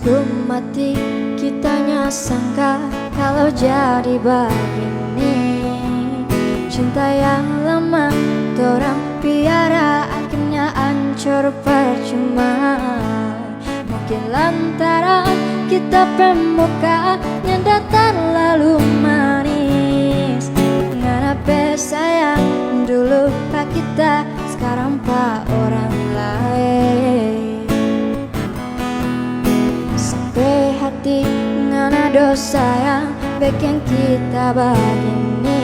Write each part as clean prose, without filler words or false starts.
Sebelum mati kitanya sangka kalau jadi begini. Cinta yang lama torang piara akhirnya hancur percuma. Mungkin lantaran kita pembukanya datar lalu manis. Kenapa sayang dulu pak kita, sekarang pak orang lain. Sampai hati ngana dosa yang bikin kita begini.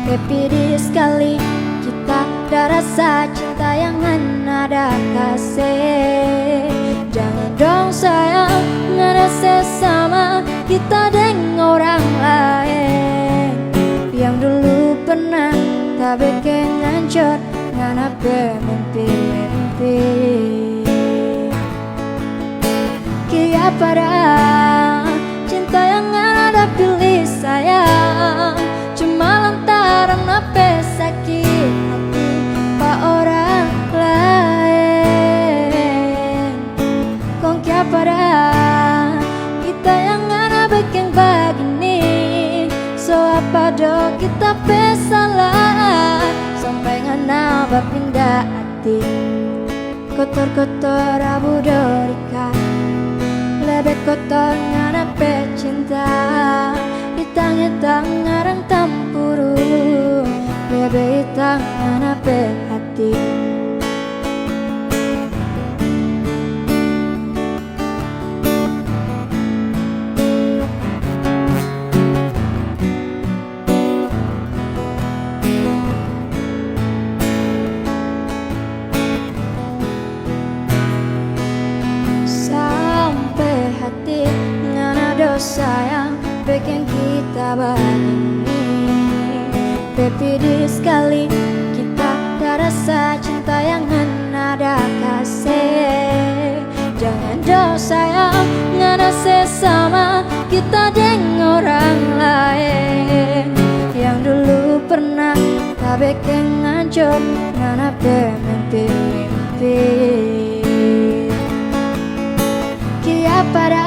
Tapi sekali kita ada rasa cinta yang ada kasih. Jangan dong sayang ngana sesama kita dengan orang lain. Yang dulu pernah tak bikin hancur ngana bermimpi-mimpi. Kia pada cinta yang ada pilih sayang, cuma lantaran apa sakit hati pak orang lain. Kong kia pada kita yang ada bikin begini. So apa do kita pesalah sampai ngana berpindah hati. Kotor-kotor abu dorika, lebih kotor ngana pecinta. Hitang-hitang ngarang tampuru, lebih hitang ngana hati. Sayang bikin kita begini. Tapi sekali kita ada rasa cinta yang ada kasih. Jangan dong sayang ngana sesama kita dengan orang lain. Yang dulu pernah tak bikin hancur ngana bermimpi-mimpi. Kia pada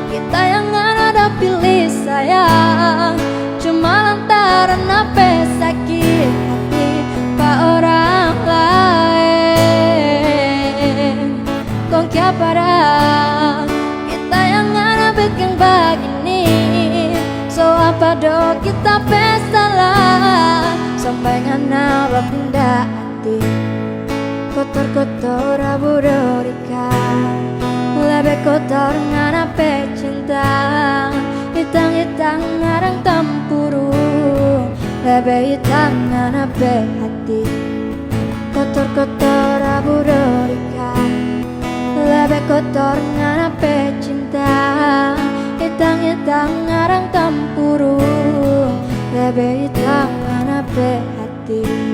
kita yang ada pilih sayang, cuma lantaran apa sakit hati pak orang lain. Kong kia pada kita yang ada bikin begini. So apa do kita pesalah sampai ngana berpindah hati. Kotor-kotor abu dorika, lebih kotor ngana pecinta. Hitang-hitang ngarang tampuru, lebih hitang ngana hati. Kotor-kotor abu dorika, lebih kotor ngana pecinta. Hitang-hitang ngarang tampuru, lebih hitang ngana hati.